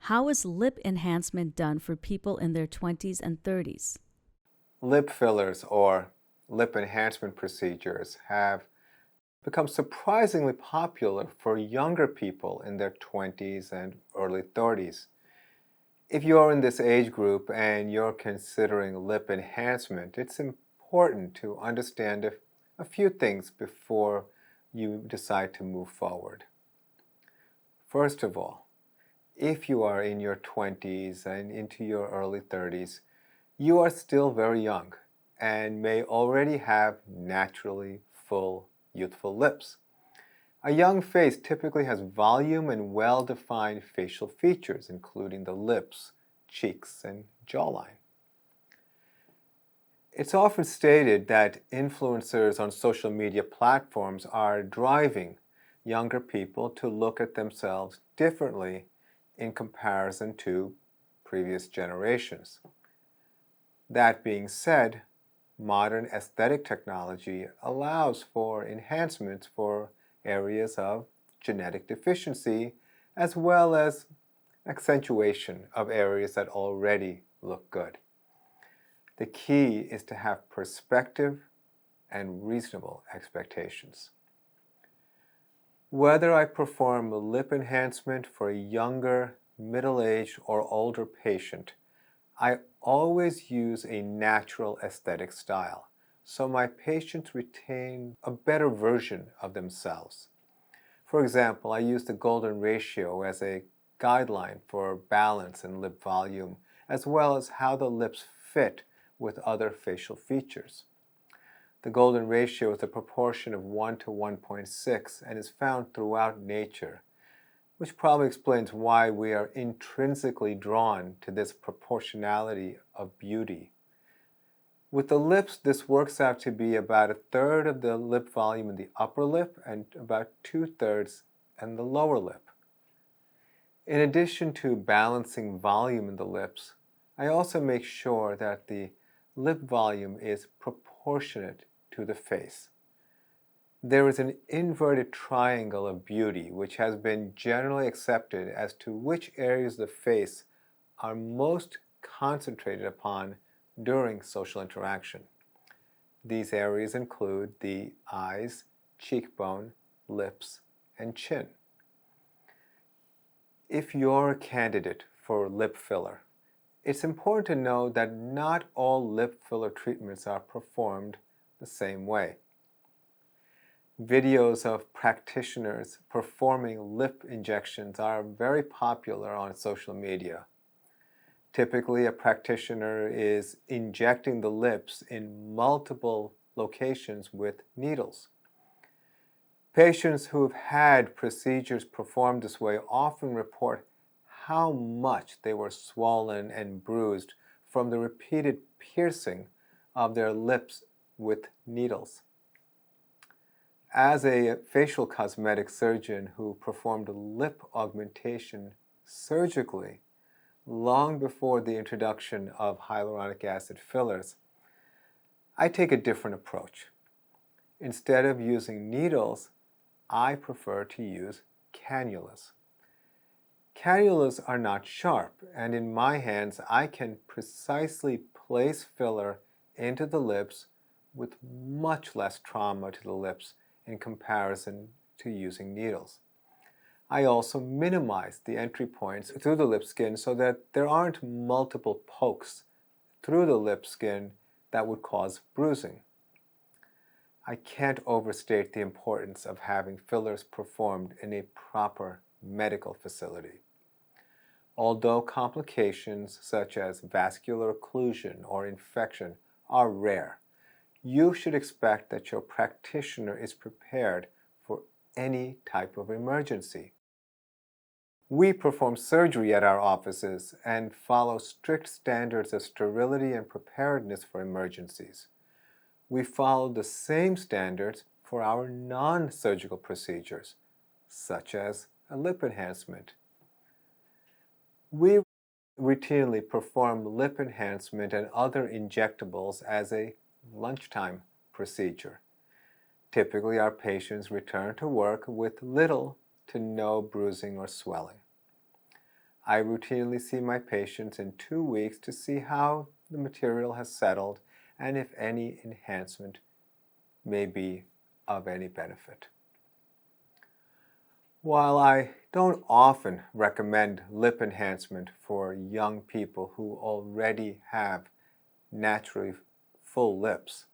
How is lip enhancement done for people in their 20s and 30s? Lip fillers or lip enhancement procedures have become surprisingly popular for younger people in their 20s and early 30s. If you're in this age group and you're considering lip enhancement, it's important to understand a few things before you decide to move forward. First of all, if you are in your 20s and into your early 30s, you are still very young and may already have naturally full, youthful lips. A young face typically has volume and well-defined facial features, including the lips, cheeks, and jawline. It's often stated that influencers on social media platforms are driving younger people to look at themselves differently in comparison to previous generations. That being said, modern aesthetic technology allows for enhancements for areas of genetic deficiency as well as accentuation of areas that already look good. The key is to have perspective and reasonable expectations. Whether I perform lip enhancement for a younger, middle-aged, or older patient, I always use a natural aesthetic style, so my patients retain a better version of themselves. For example, I use the golden ratio as a guideline for balance and lip volume, as well as how the lips fit with other facial features. The golden ratio is the proportion of 1 to 1.6 and is found throughout nature, which probably explains why we are intrinsically drawn to this proportionality of beauty. With the lips, this works out to be about a third of the lip volume in the upper lip and about 2/3 in the lower lip. In addition to balancing volume in the lips, I also make sure that the lip volume is proportionate to the face. There is an inverted triangle of beauty which has been generally accepted as to which areas of the face are most concentrated upon during social interaction. These areas include the eyes, cheekbone, lips, and chin. If you're a candidate for lip filler, it's important to know that not all lip filler treatments are performed the same way. Videos of practitioners performing lip injections are very popular on social media. Typically, a practitioner is injecting the lips in multiple locations with needles. Patients who've had procedures performed this way often report how much they were swollen and bruised from the repeated piercing of their lips with needles. As a facial cosmetic surgeon who performed lip augmentation surgically long before the introduction of hyaluronic acid fillers, I take a different approach. Instead of using needles, I prefer to use cannulas. Cannulas are not sharp, and in my hands I can precisely place filler into the lips with much less trauma to the lips in comparison to using needles. I also minimize the entry points through the lip skin so that there aren't multiple pokes through the lip skin that would cause bruising. I can't overstate the importance of having fillers performed in a proper medical facility. Although complications such as vascular occlusion or infection are rare, you should expect that your practitioner is prepared for any type of emergency. We perform surgery at our offices and follow strict standards of sterility and preparedness for emergencies. We follow the same standards for our non-surgical procedures, such as a lip enhancement. We routinely perform lip enhancement and other injectables as a lunchtime procedure. Typically, our patients return to work with little to no bruising or swelling. I routinely see my patients in 2 weeks to see how the material has settled and if any enhancement may be of any benefit. While I don't often recommend lip enhancement for young people who already have naturally full lips,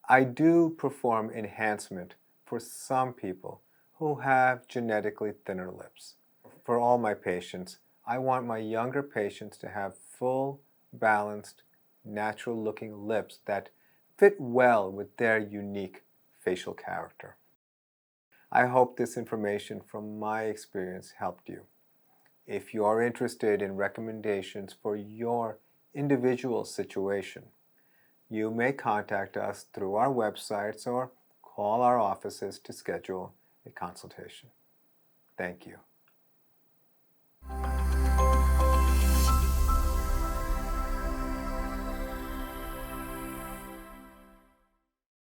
I do perform enhancement for some people who have genetically thinner lips. For all my patients, I want my younger patients to have full, balanced, natural-looking lips that fit well with their unique facial character. I hope this information from my experience helped you. If you are interested in recommendations for your individual situation, you may contact us through our websites or call our offices to schedule a consultation. Thank you.